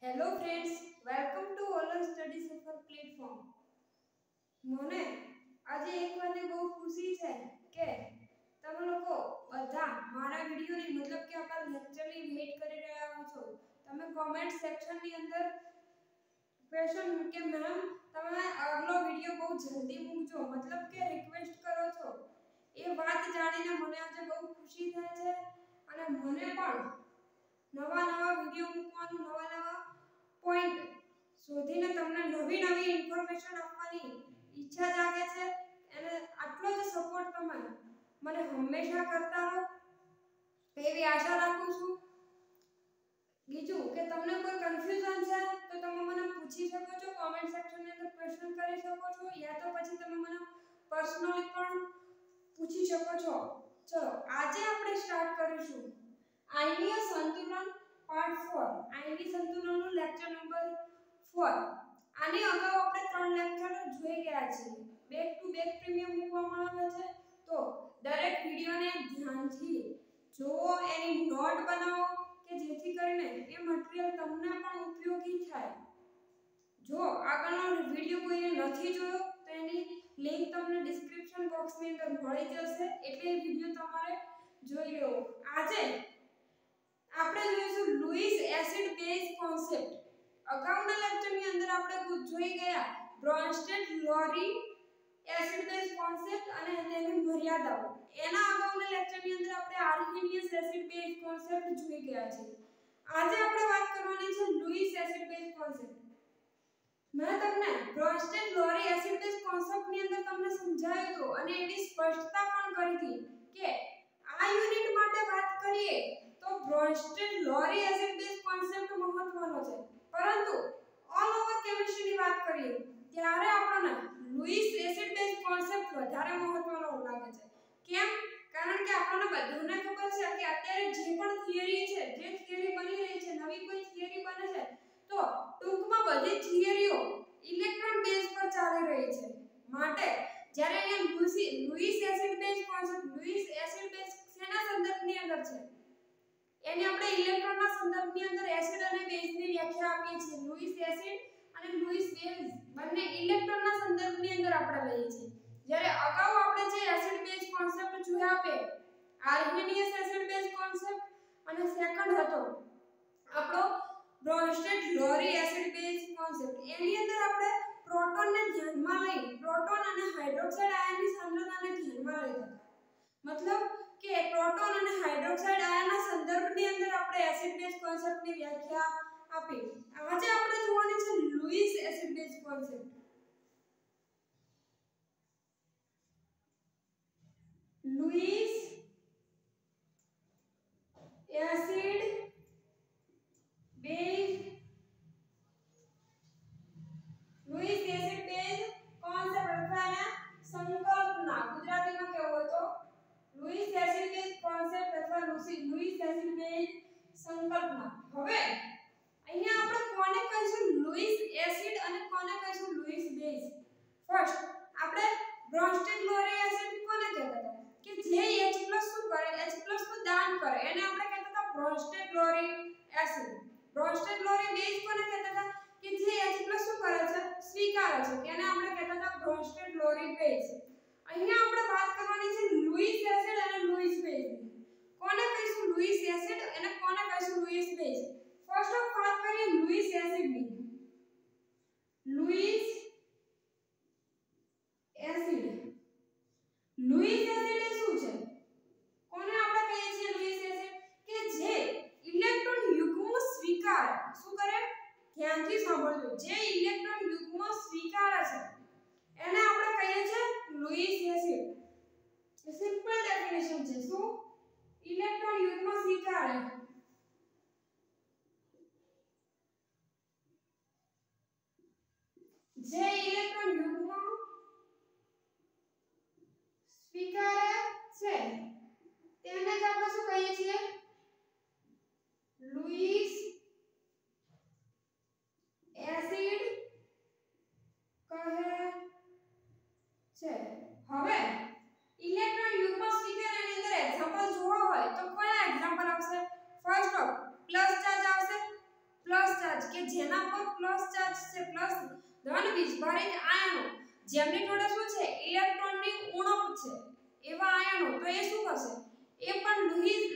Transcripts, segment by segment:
Hello friends, welcome to ઓલર study સફર platform. મને આજે એક વાતની બહુ ખુશી છે કે તમે લોકો બધા મારા વિડિયોની મતલબ કે આપણા લેક્ચરની વેઇટ કરી રહ્યા છો. તમે કોમેન્ટ સેક્શનની અંદર ક્વેશ્ચન કે મેમ તમે આગલો વિડિયો બહુ જલ્દી મૂકજો મતલબ કે રિક્વેસ્ટ કરો છો. એ વાત જાણીને મને આજે બહુ ખુશી થાય છે અને મને પણ નવા વિડિયો મૂકવાનું નવા પોઈન્ટ શોધીને તમને નવી ઇન્ફોર્મેશન આપવાની ઈચ્છા જાગે છે અને આટલો જ સપોર્ટ તમે મને હંમેશા કરતા રહો એવી આશા રાખું છું. બીજું કે તમને કોઈ કન્ફ્યુઝન છે તો તમે મને પૂછી શકો છો, કોમેન્ટ સેક્શનની અંદર ક્વેશ્ચન કરી શકો છો યા તો પછી તમે મને પર્સનલી પણ પૂછી શકો છો. ચલો આજે આપણે સ્ટાર્ટ કરીશું આયનીય સંતુલન પાર્ટ 4. આયનીય સંતુલનનું લેક્ચર નંબર 4. આની અગાઉ આપણે 3 લેક્ચર જોઈ ગયા છીએ. બેક ટુ બેક પ્રીમિયમ મૂકવામાં આવે છે તો દરેક વિડિયોને ધ્યાનથી જુઓ, એની નોટ બનાવો કે જેથી કરીને એ મટીરીયલ તમને પણ ઉપયોગી થાય. જો આગળનો વિડિયો કોઈએ નથી જોયો તો એની લિંક તમને ડિસ્ક્રિપ્શન બોક્સની અંદર મળી જશે એટલે એ વિડિયો તમારે જોઈ લેવો. આજે આપણે જોઈશું લુઈસ એસિડ બેઝ કોન્સેપ્ટ. અગાઉના લેક્ચરની અંદર આપણે જોઈ ગયા બ્રોન્સ્ટેડ-લોરી એસિડ બેઝ કોન્સેપ્ટ અને તેની મર્યાદાઓ. એના અગાઉના લેક્ચરની અંદર આપણે આર્હેનિયસ એસિડ બેઝ કોન્સેપ્ટ જોઈ ગયા છે. આજે આપણે વાત કરવાની છે લુઈસ એસિડ બેઝ કોન્સેપ્ટ. મેં તમને બ્રોન્સ્ટેડ-લોરી એસિડ બેઝ કોન્સેપ્ટની અંદર તમને સમજાવ્યું હતું અને એની સ્પષ્ટતા પણ કરી હતી કે આ યુનિટ માટે વાત કરીએ તો બ્રોન્સ્ટેડ-લોરી એસિડ બેઝ કોન્સેપ્ટ મહત્વનો છે, પરંતુ ઓલ ઓવર કેમિસ્ટ્રીની વાત કરીએ ત્યારે આપણને લુઈસ એસિડ બેઝ કોન્સેપ્ટ વધારે મહત્વનો લાગે છે. કેમ? કારણ કે આપણને બધાને ખબર છે કે અત્યારે જે પણ થિયરી છે, જે થિયરી બની રહી છે, નવી કોઈ થિયરી બને છે તો ટૂંકમાં બધી થિયરીઓ ઇલેક્ટ્રોન બેઝ પર ચાલી રહી છે. માટે જ્યારે અહીંયા Louis acid base concept, Louis acid base શેના સંદર્ભની અંદર છે? એને આપણે ઇલેક્ટ્રોનના સંદર્ભની અંદર એસિડ અને બેઝની વ્યાખ્યા આપીએ છીએ. લુઈસ એસિડ અને લુઈસ બેઝ બંને ઇલેક્ટ્રોનના સંદર્ભની અંદર આપણે લઈએ છીએ. જ્યારે અગાઉ આપણે જે એસિડ બેઝ કોન્સેપ્ટ જોયા આપે આર્હેનિયસ એસિડ બેઝ કોન્સેપ્ટ અને સેકન્ડ હતો આપણો બ્રોન્સ્ટેડ-લોરી એસિડ બેઝ કોન્સેપ્ટ. એની અંદર આપણે પ્રોટોનને ધ્યાનમાં લઈ પ્રોટોન અને હાઇડ્રોક્સાઇડ આયનની સાંદ્રતાને ધ્યાનમાં લેતા હતા. મતલબ કે પ્રોટોન અને હાઇડ્રોક્સાઇડ આયનના સંદર્ભની અંદર આપણે એસિડ બેઝ કોન્સેપ્ટની વ્યાખ્યા આપી. આજે આપણે જોવાની છે Louis acid base concept. Louis acid base concept અથવા સંકલ્પના ગુજરાતીમાં કેવું હોય તો લુઈસ એસિડ બેઝ કોન્સેપ્ટ અથવા લુઈસ એસિડ બેઝ સંકલ્પના. હવે અહીંયા આપણે કોને કહીશું લુઈસ એસિડ અને કોને કહીશું લુઈસ બેઝ? ફર્સ્ટ આપણે બ્રોન્સ્ટેડ-લોરી એસિડ કોને કહેતા હતા કે જે H+ શું કરે, H+ નું દાન કરે, એને આપણે કહેતા હતા બ્રોન્સ્ટેડ-લોરી એસિડ. બ્રોન્સ્ટેડ-લોરી બેઝ કોને કહેતા હતા કે જે H+ શું કરે છે, સ્વીકારે છે, એને આપણે કહેતા હતા બ્રોન્સ્ટેડ-લોરી બેઝ. અહીંયા આપણે વાત કરવાની છે લુઈસ એસિડ અને લુઈસ બેઝ. કોને કહીશું લુઈસ એસિડ અને કોને કહીશું લુઈસ બેઝ? ફર્સ્ટ ઓફ વાત કરીએ લુઈસ એસિડની. લુઈસ એસિડ એ શું છે? કોને આપણે કહીએ છીએ લુઈસ એસિડ? કે જે ઇલેક્ટ્રોન યુગ્મ સ્વીકારે. શું કરે? ધ્યાનથી સાંભળજો. જે ઇલેક્ટ્રોન યુગ્મ સ્વીકારે છે એને આપણે કહીએ છીએ લુઈસ એસિડ. સિમ્પલ ડેફિનેશન છે. શું? ઇલેક્ટ્રોન યુગ્મ સ્વીકારે. જે ઇલેક્ટ્રોન યુગ્મ સ્વીકારે છે તેને જ આપણે શું કહીએ છીએ? લુઈસ એસિડ કહે છે. હવે ઇલેક્ટ્રોન યુગ્મ સ્વીકારવાની અંદર એક્ઝામ્પલ જોવા હોય તો કયા એક્ઝામ્પલ આવશે? ફર્સ્ટ ઓફ પ્લસ ચાર્જ આવશે. પ્લસ ચાર્જ કે જે પ્લસ ધન વીજભારિત આયનો જેમની જોડે શું છે ઇલેક્ટ્રોનની ઉણપ છે એવા આયનો તો એ શું કરશે એ પણ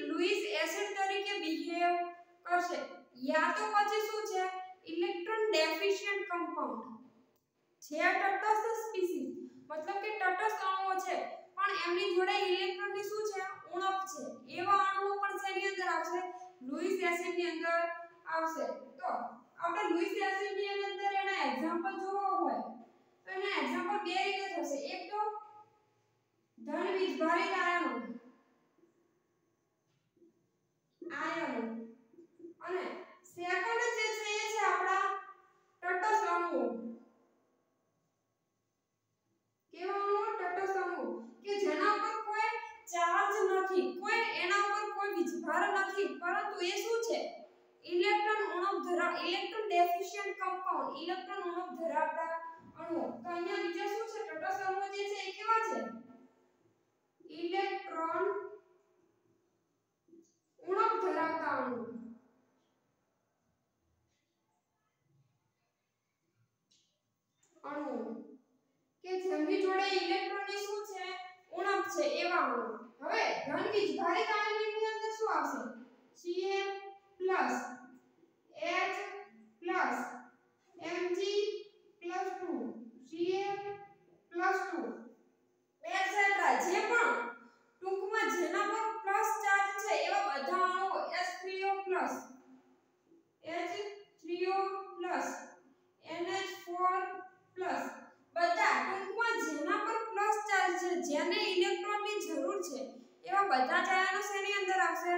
લુઈસ એસિડ તરીકે બિહેવ કરશે યા તો પછી શું છે ઇલેક્ટ્રોન ડેફિશિયન્ટ કમ્પાઉન્ડ છે તટસ્થ સ્પીસીસ મતલબ કે તટસ્થ અણુઓ છે પણ એમની જોડે ઇલેક્ટ્રોનની શું છે ઉણપ છે એવા અણુઓ પણ શેની અંદર આવશે લુઈસ એસિડ ની અંદર આવશે તો આપણે લુઈસ એસિડ ની અંદર એના એક્ઝામ્પલ જોવા હોય તો એના એક્ઝામ્પલ બે રીતે થશે એક તો ધન વીજભારિત આયનો અને સેકન્ડ જે છે એ છે આપણા તટસ્થ અણુઓ કેવા અણુઓ તટસ્થ અણુઓ કે જેના પર કોઈ ચાર્જ નથી કોઈ એના ઉપર કોઈ વીજભાર નથી પરંતુ એ શું છે ઇલેક્ટ્રોન ડેફિશિયન્ટ કમ્પાઉન્ડ ઇલેક્ટ્રોન ઉણપ ધરાવતા અણુઓ તો અહીંયા બીજા શું છે તટસ્થ અણુઓ જે છે એ કેવા છે ઇલેક્ટ્રોન ઉણપ ધરાવતા અણુઓ કે જેમની જોડે ઇલેક્ટ્રોનની શું છે ઉણપ છે એવા અણુઓ હવે ધન વીજભારિત આયનની અંદર શું આવશે Cl H Mg+2 Cl+2 etcetera જે પણ ટૂંકમાં જેના પર પ્લસ ચાર્જ છે એવા બધા અણુઓ H3O+ NH4+ બધા ટૂંકમાં જેના પર પ્લસ ચાર્જ છે જેને ઇલેક્ટ્રોનની જરૂર છે એવા બધા જ આયનો શેની અંદર આવશે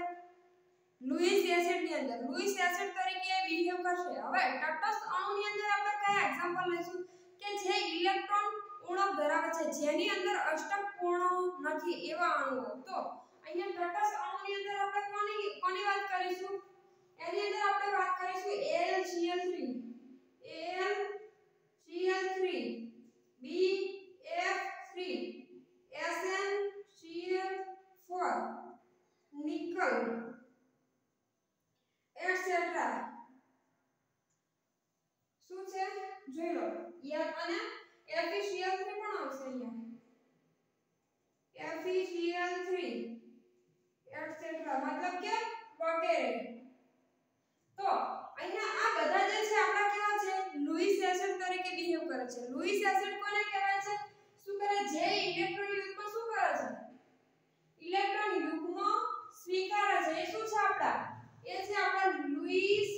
લુઈસ એસિડ ની અંદર લુઈસ એસિડ તરીકે બિહેવ કરશે હવે તટસ્થ અણુની અંદર આપણે કયા એક્ઝામ્પલ લઈશું કે જે ઇલેક્ટ્રોન ઉણપ ધરાવે છે જેની અંદર અષ્ટક પૂર્ણ નથી એવા અણુઓ તો અહીંયા તટસ્થ અણુની અંદર આપણે કોની વાત કરીશું એની અંદર આપણે વાત કરીશું AlCl3 BF3 SnCl4 nickel etcetera શું છે જોઈ લો યાર અને FeCl3 પણ આવશે અહીંયા FeCl3 એટસેટ્રા મતલબ કે વગેરે તો અહીંયા આ બધા જે છે આપણા કેવા છે લુઈસ એસિડ તરીકે બિહેવ કરે છે લુઈસ એસિડ કોને કહેવાય છે શું કરે જે ઇલેક્ટ્રોન યુગ્મ શું કરે છે ઇલેક્ટ્રોન યુગ્મ સ્વીકારે છે એ શું છે આપડા એ છે આપડા લુઈસ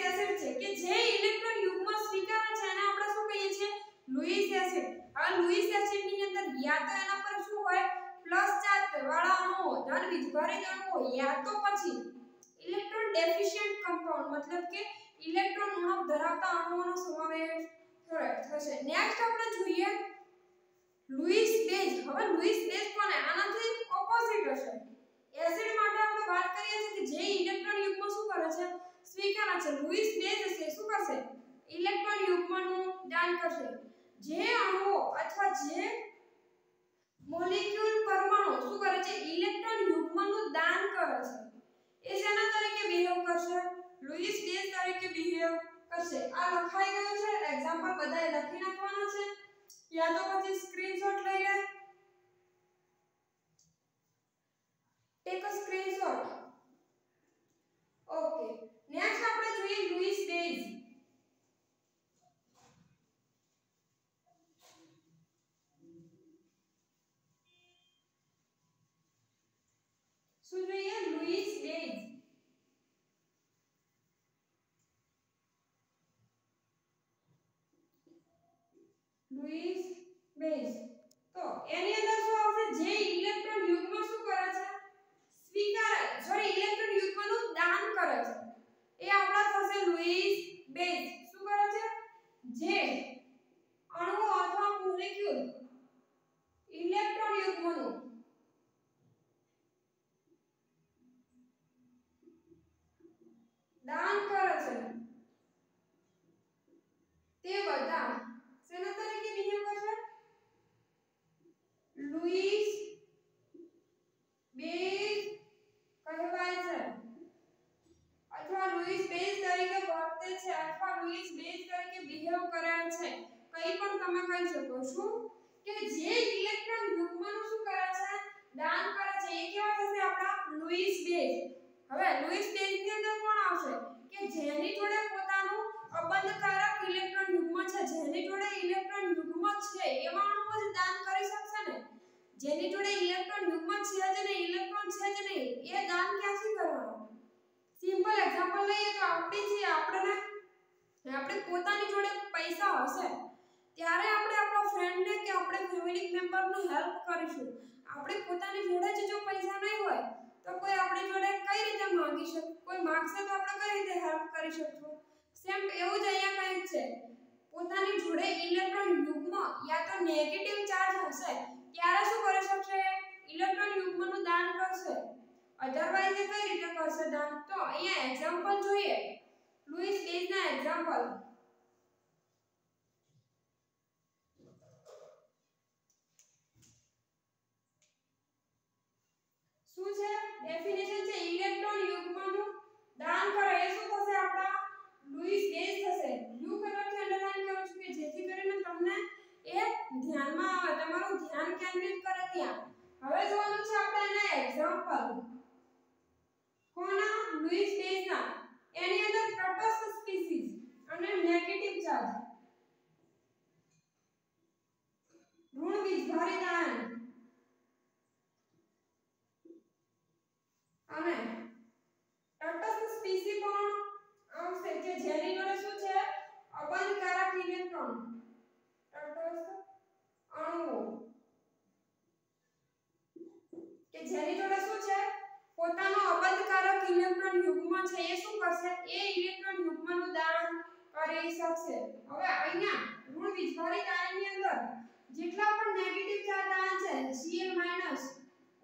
એસિડ છે કે જે ઇલેક્ટ્રોન યુગ્મ સ્વીકારે છે એને આપણે શું કહીએ છીએ લુઈસ એસિડ આ લુઈસ એસિડ ની અંદર યા તો એના પર શું હોય પ્લસ ચાર્જ વાળા અણુઓ ધન વીજભારિત અણુઓ યા તો પછી ઇલેક્ટ્રોન ડેફિશિયન્ટ કમ્પાઉન્ડ મતલબ કે ઇલેક્ટ્રોન ઉણપ ધરાવતા અણુઓનો સમાવેશ થશે નેક્સ્ટ આપણે જોઈએ લુઈસ બેઝ હવે લુઈસ બેઝ કોને આનાથી ઓપોઝિટ હશે એસિડ માટે આપણે વાત કરીએ છીએ કે જે ઇલેક્ટ્રોન યુગ્મ શું કરે છે સ્વીકારે છે લુઈસ બેઝ છે શું કરશે ઇલેક્ટ્રોન યુગ્મનું દાન કરશે જે અણુઓ અથવા જે મોલેક્યુલ પરમાણુ શું કરે છે ઇલેક્ટ્રોન યુગ્મનું દાન કરે છે એ શેના તરીકે બિહેવ કરશે લુઈસ બેઝ તરીકે બિહેવ કરશે આ લખાઈ ગયું છે એક્ઝામ્પલ બધાએ લખી નાખવાનો છે યા તો પછી સ્ક્રીનશોટ લઈ લે take a screenshot okay next આપણે જોઈએ લુઈસ બેઝ શું જોઈએ લુઈસ બેઝ તો એની અંદર શું આવશે જે ઇલેક્ટ્રોન યુગ્મ શું કરે છે સ્વીકારે સોરી ઇલેક્ટ્રોન યુગ્મનું દાન કરે છે એ આપણા થશે લુઈસ બેઝ શું કરે છે જે અણુ અથવા મોલેક્યુલ ઇલેક્ટ્રોન યુગ્મનું દાન કરે છે તે બધા શેના તરીકે બિહેવ કરશે લુઈસ બેઝ કહેવાય છે અથવા લુઈસ બેઝ તરીકે વર્તે છે અથવા જે ઇલેક્ટ્રોન યુગ્મનું શું કરે છે દાન કરે છે એ કેવા થશે આપણા લુઈસ બેઝ હવે લુઈસ બેઝ ની અંદર કોણ આવશે કે જેની જોડે પોતાનું અબંધકારક ઇલેક્ટ્રોન યુગ્મ છે જેની જોડે ઇલેક્ટ્રોન યુગ્મ છે એવા અણુઓ જ દાન કરી શકશે ને જેની જોડે ઇલેક્ટ્રોન યુગ્મ છે જ નહીં ઇલેક્ટ્રોન છે જ નહીં એ દાન ક્યાંથી કરવાનો સિમ્પલ એક્ઝામ્પલ લઈએ તો આપણે પોતાની જોડે પૈસા હશે ત્યારે આપણે આપણા ફ્રેન્ડને કે આપણે ફેમિલી મેમ્બરને હેલ્પ કરીશું આપણે પોતાની જોડે જ જો પૈસા નહીં હોય તો કોઈ આપણી જોડે કઈ રીતે માંગી શકે કોઈ માંગશે તો આપણે કઈ રીતે હેલ્પ કરી શકશું સેમ એવું જ અહીંયા કંઈક છે પોતાની જોડે ઇલેક્ટ્રોન યુગ્મ યા તો નેગેટિવ ચાર્જ હશે ત્યારે શું કરી શકશે ઇલેક્ટ્રોન યુગ્મનું દાન કરશે અધરવાઇઝ એ કઈ રીતે કરશે દાન તો અહીંયા એક્ઝામ્પલ જોઈએ લુઈસ બેઝના એક્ઝામ્પલ શું છે ડેફિનેશન છે ઇલેક્ટ્રોન યુગ્મનું દાન કરે એ શું થશે આપડા લુઈસ બેઝ થશે બ્લુ કલરથી અંડરલાઈન કરું છું કે જેથી કરીને તમને એ ધ્યાનમાં આવે તમારું ધ્યાન કેન્દ્રિત કરે ત્યાં હવે જોવાનું છે આપણે એના એક્ઝામ્પલ કોના લુઈસ બેઝના એની અંદર તટસ્થ સ્પીસીઝ અને નેગેટિવ ચાર્જ ઋણ વીજભારિત આયન અને તટસ્થ સ્પીસી પણ આવશે કે જેની જોડે શું છે અબંધકારક ઇલેક્ટ્રોન તટસ્થ અણુઓ કે જેની જોડે શું છે પોતાનો અબંધકારક ઇલેક્ટ્રોન યુગ્મ છે એ શું કરશે એ ઇલેક્ટ્રોન યુગ્મનું દાન કરી શકશે હવે અહીંયા ઋણ વીજભારિત આયનની અંદર જેટલા પણ નેગેટિવ ચાર્જ આયન છે Cl-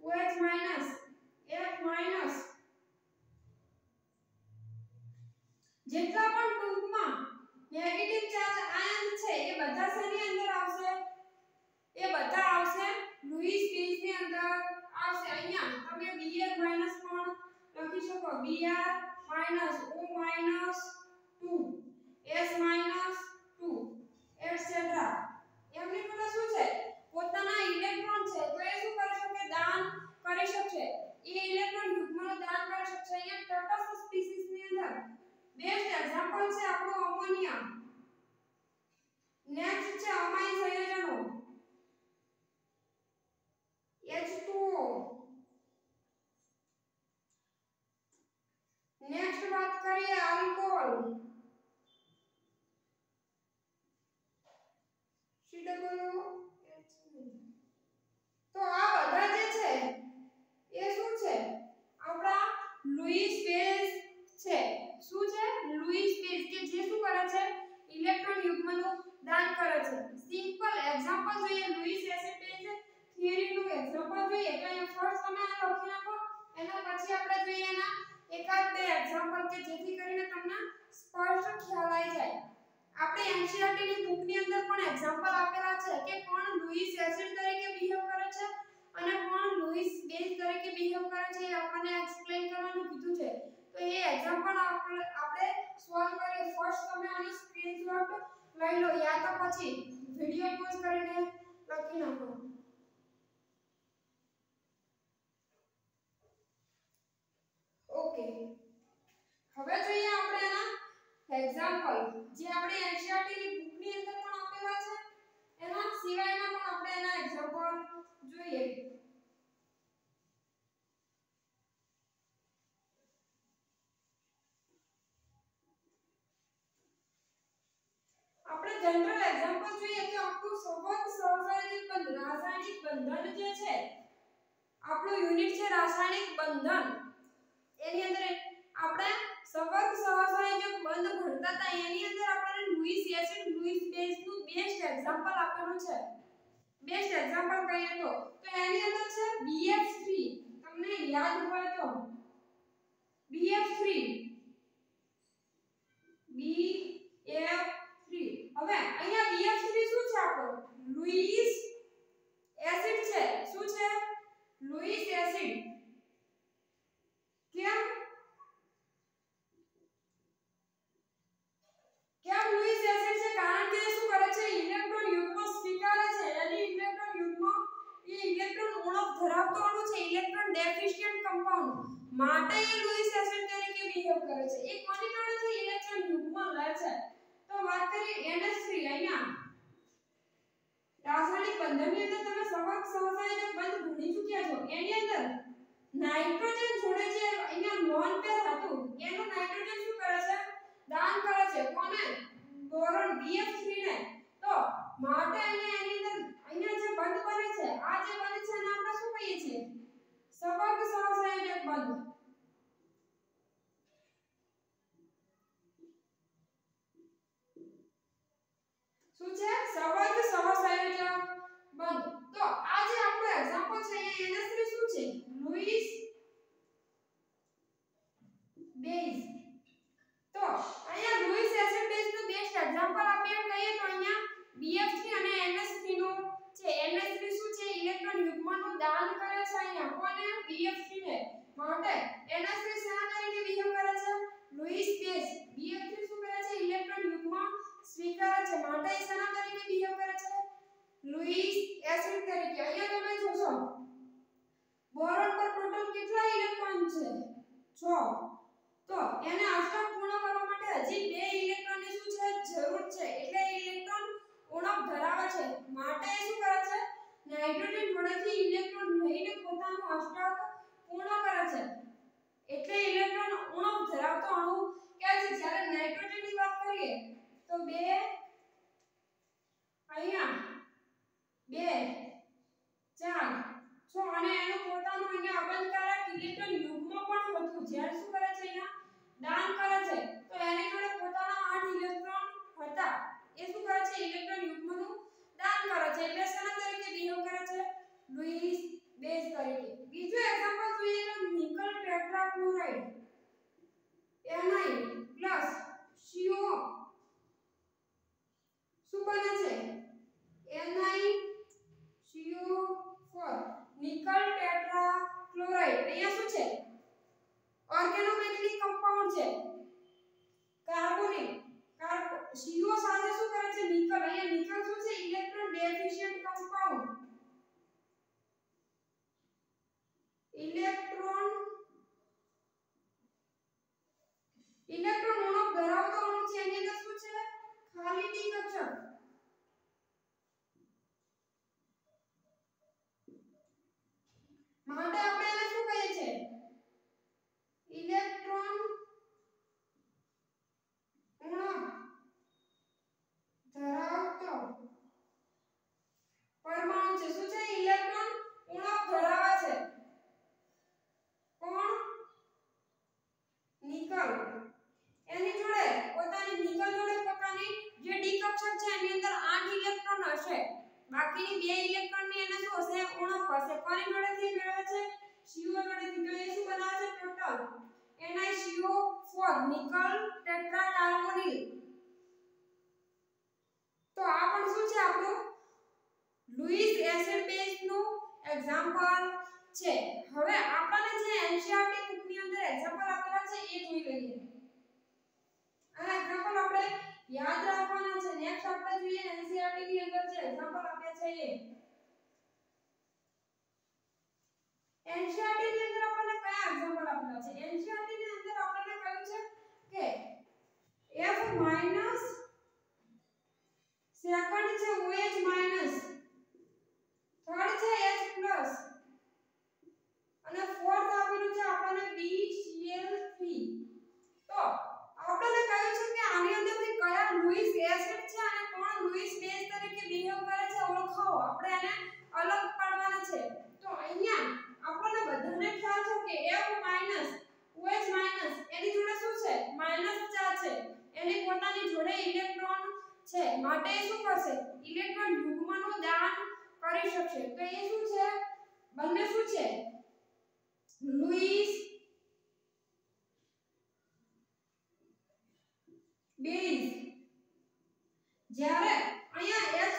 OH- F- જેટલા પણ ટૂંકમાં નેગેટિવ ચાર્જ આયન છે એ બધા શેની અંદર આવશે એ બધા આવશે લુઈસ બેઝની અંદર આવશે અહીંયા તમે Br- પણ લખી શકો Br- O- 2 S- 2 એટસેટ્રા એમની જોડે શું છે પોતાના ઇલેક્ટ્રોન છે તો એ શું કરી શકે દાન કરી શકશે એ ઇલેક્ટ્રોન યુગ્મનું દાન કરી શકશે અહીંયા તટસ્થ સ્પીસીસની અંદર બેસ્ટ એક્ઝામ્પલ છે આપણો અમોનિયા નેક્સ્ટ છે અમાઇન સંયોજનો H2O નેક્સ્ટ વાત કરીએ આલ્કોહોલ COOH તો આ બધા જે છે એ શું છે આપણા લુઈસ બેઝ છે શું છે લુઈસ બેઝ કે જે શું કરે છે ઇલેક્ટ્રોન યુગ્મનું દાન કરે છે સિમ્પલ એક્ઝામ્પલ જોઈએ લુઈસ એસિડ બેઝ થિયરીનું એક્ઝામ્પલ જોઈએ તો અહીંયા ફર્સ્ટ તમે આ લખી નાખો એના પછી આપણે જોઈએ એના એકાદ બે એક્ઝામ્પલ કે જેથી કરીને તમને સ્પષ્ટ ખ્યાલ આવી જાય આપણે NCERT ની બુકની અંદર પણ એક્ઝામ્પલ આપેલા છે કે કોણ લુઈસ એસિડ તરીકે બિહેવ કરે છે અને કોણ લુઈસ બેઝ તરીકે બિહેવ કરે છે એ આપણને એક્સપ્લેન કરવાનું કીધું છે તો એ એક્ઝામ્પલ આપણે સોલ્વ કરીએ ફર્સ્ટ તમે આનો સ્ક્રીનશોટ લઈ લો યા તો પછી વિડિયો પોઝ કરીને લખી નાખો ઓકે હવે જોઈએ આપણે એના એક્ઝામ્પલ જે આપણે NCERT ની બુકની અંદર પણ આપેલા છે એના સિવાયના પણ આપણે એના એક્ઝામ્પલ જોઈએ આપણે જનરલ એક્ઝામ્પલ જોઈએ તો આપણું સૌથી સહજાયનિક રાસાયણિક બંધન જે છે આપણું યુનિટ છે રાસાયણિક બંધન એની અંદર આપણે સવર્ગ સહસંયોજક બંધ ભણતા હતા એની અંદર આપણે લુઈસ એસિડ લુઈસ બેઝ નું બેસ્ટ એક્ઝામ્પલ આપેલું છે બેસ્ટ એક્ઝામ્પલ કહીએ તો એની અંદર છે BF3 તમને યાદ હોય તો BF3 હવે અહીંયા BF3 શું છે આપણો લુઈસ એસિડ છે શું છે લુઈસ એસિડ કેમ લુઈસ એસિડ છે કારણ કે શું કરે છે ઇલેક્ટ્રોન યુગ્મ સ્વીકારે છે એની ઇલેક્ટ્રોન યુગ્મ માટે એ લुईस એસિડ તરીકે બિહેવ કરે છે. એ કોની જોડે છે ઇલેક્ટ્રોન યુગ્મ લે છે. તો વાત કરીએ NH3 અહીંયા રાસાયણિક બંધનની અંદર તમે સહજ સહસાયક બંધ ભણી ચૂક્યા છો. એની અંદર નાઇટ્રોજન જોડે છે અહીંયા લોન પેર હતું એનું નાઇટ્રોજન શું કરે છે દાન કરે છે કોને બોરોન BF3 ને. તો માટે અહીંયા એની અંદર અહીંયા જે બંધ બને છે આ જે બંધ છે એને આપણે શું કહીએ છીએ સહજ સહસાયક બંધ. શું છે સહજ સહસંયોજક બંધ. તો આ જે આપણો એક્ઝામ્પલ છે અહીંયા NH3 શું છે લुईस બેઝ. તો અહીંયા લुईस એસિડ બેઝ નું બેસ્ટ એક્ઝામ્પલ આપણે કહીએ તો અહીંયા BF3 અને NH3 નું છે. NH3 શું છે ઇલેક્ટ્રોન યુગ્મનું દાન કરે છે અહીંયા કોને BF3 ને. માટે NH3 શેના તરીકે બિહેવ કરે છે લुईस બેઝ. BF3 શું કરે છે ઇલેક્ટ્રોન યુગ્મ સ્વીકારે છે માટે એ શેના તરીકે બિહેવ કરે છે લुईस એસિડ તરીકે. અહીંયા તમે જોશો બોરોન પર ટોટલ કેટલા ઇલેક્ટ્રોન છે 6. તો એને અષ્ટક પૂર્ણ કરવા માટે હજી 2 ઇલેક્ટ્રોનની શું છે જરૂર છે. એટલે ઇલેક્ટ્રોન ઉણપ ધરાવે છે માટે એ શું કરે છે નાઇટ્રોજન જોડેથી ઇલેક્ટ્રોન લઈને પોતાનું અષ્ટક પૂર્ણ કરે છે. એટલે ઇલેક્ટ્રોન ઉણપ ધરાવતો અણુ કે છે. જ્યારે નાઇટ્રોજનની વાત કરીએ તો 2 અહીંયા 2 4 6 અને એનું પોતાનું અહીંયા અબંધકારક ઇલેક્ટ્રોન યુગ્મ પણ હતું. જ્યારે શું કરે છે અહીંયા દાન કરે છે તો એની જોડે પોતાના 8 ઇલેક્ટ્રોન હતા. એ શું કરે છે ઇલેક્ટ્રોન યુગ્મનું દાન કરે છે. એટલે શેના તરીકે બિહેવ કરે છે લुईस બેઝ તરીકે. બીજું એક્ઝામ્પલ જોઈએ તો નિકલ ટેટ્રાક્લોરાઇડ Ni CO શું બને છે NiCO4 નિકલ ટેટ્રાક્લોરાઇડ. અહીંયા શું છે ઓર્ગેનોમેટાલિક કમ્પાઉન્ડ છે કાર્બોનિક. CO સાથે શું કરે છે નિકલ. અહીંયા નિકલ શું છે ઇલેક્ટ્રોન ડેફિશિયન્ટ કમ્પાઉન્ડ. ઇલેક્ટ્રોન ઉણપ ધરાવતો અણુ છે. એની અંદર શું છે ખાલી ડી કક્ષક. માટે આપણે એને શું કહીએ છીએ ઇલેક્ટ્રોન ઉણપ ધરાવતો પરમાણુ છે. શું છે ઇલેક્ટ્રોન ઉણપ ધરાવે છે કોણ નિકલ. એની જોડે પોતાની નિકલ જોડે પોતાની જે ડી કક્ષક છે એની અંદર 8 ઇલેક્ટ્રોન હશે. બાકીની 2 ઇલેક્ટ્રોન ની એને શું હશે ઉણપ હશે. કોની જોડેથી મેળવે છે CO જોડેથી. તો એ શું બનાવે છે ટોટલ NiCO4 નિકલ ટેટ્રાકાર્બોનિલ. તો આ પણ શું છે આપણું લुईस એસિડ બેઝ નું એક્ઝામ્પલ છે. હવે આપણને જે NCERT બુકની અંદર એક્ઝામ્પલ આપેલા છે એ જોઈ લઈએ. આ એક્ઝામ્પલ આપણે યાદ રાખવાના છે. નેક્સ્ટ આપણે જોઈએ NCERT ની અંદર જે એક્ઝામ્પલ આપ્યા છે એ NCERT ની અંદર આપણને કયા એક્ઝામ્પલ આપેલા છે. NCERT ની અંદર આપણને કહ્યું છે કે F- સેકન્ડ છે OH- થર્ડ છે H+ અને ફોર્થ આપેલું છે આપણને BCl3. તો આપણને કહ્યું છે કે આની અંદરથી કયા લुईस એસિડ છે અને કોણ લुईस બેઝ તરીકે બિહેવ કરે છે ઓળખાવો. આપણે એને અલગ પાડવાના છે. તો અહીંયા આપણને બધાને ખ્યાલ છે કે F- OH- એની જોડે શું છે માઈનસ ચાર્જ છે. એની પોતાની જોડે ઇલેક્ટ્રોન છે માટે શું કરશે ઇલેક્ટ્રોન યુગ્મનું દાન કરી શકશે. તો એ શું છે બંને શું છે લुईस બેઝ. જ્યારે અહીંયા H+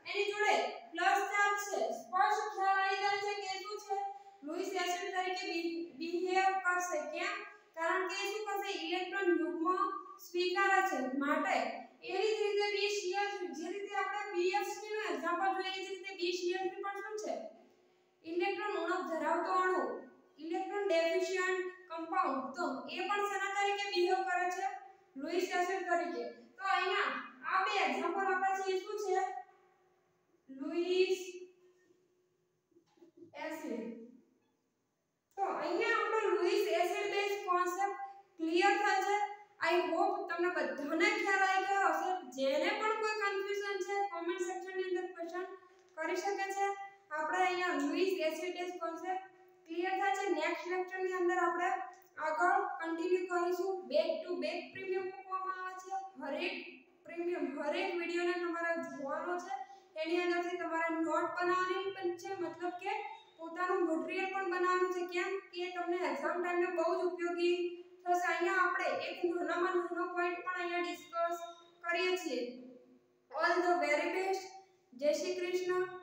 એની જોડે પ્લસ ચાર્જ છે. સ્પષ્ટ ખ્યાલ આવી જાય છે કે શું છે લुईस એસિડ તરીકે બિહેવ કરશે. કેમ કારણ કે શું કરશે ઇલેક્ટ્રોન યુગ્મ સ્વીકારે છે. માટે એવી જ રીતે BCl3 જે રીતે આપણે BF3 નું એક્ઝામ્પલ જોઈએ એ જ રીતે BCl3 પણ શું છે ઇલેક્ટ્રોન ઉણપ ધરાવતો અણુ ઇલેક્ટ્રોન ડેફિશિયન્ટ કમ્પાઉન્ડ તો એ પણ શેના તરીકે બિહેવ કરે છે લुईस એસિડ તરીકે તો અહીંયા આ બે એક્ઝામ્પલ આપણા છે શું છે લुईस એસિડ તો અહીંયા આપણો લुईस એસિડ બેઝ કોન્સેપ્ટ ક્લિયર થાય છે આઈ હોપ તમને બધાને ખ્યાલ આવી ગયો હશે જેને પણ કોઈ કન્ફ્યુઝન છે કોમેન્ટ સેક્શન ની અંદર ક્વેશ્ચન કરી શકે છે આપણે અહીંયા લुईस એસિડ બેઝ કોન્સેપ્ટ ક્લિયર થાય છે નેક્સ્ટ લેક્ચર ની અંદર આપણે આગળ કન્ટિન્યુ કરીશું બેક ટુ બેક પ્રીમિયમ મૂકવામાં આવે છે હરેક પ્રીમિયમ હરેક વિડિયોને તમારે જોવાનો છે એની અંદરથી તમારે નોટ બનાવવાની પણ છે મતલબ કે પોતાનું મટીરીયલ પણ બનાવવાનું છે કેમ કે તમને એક્ઝામ ટાઈમે બહુ જ ઉપયોગી થશે અહીંયા આપણે એક નાનામાં નાનો પોઈન્ટ પણ અહીંયા ડિસ્કસ કરીએ છીએ ઓલ ધ વેરી બેસ્ટ જય શ્રી કૃષ્ણ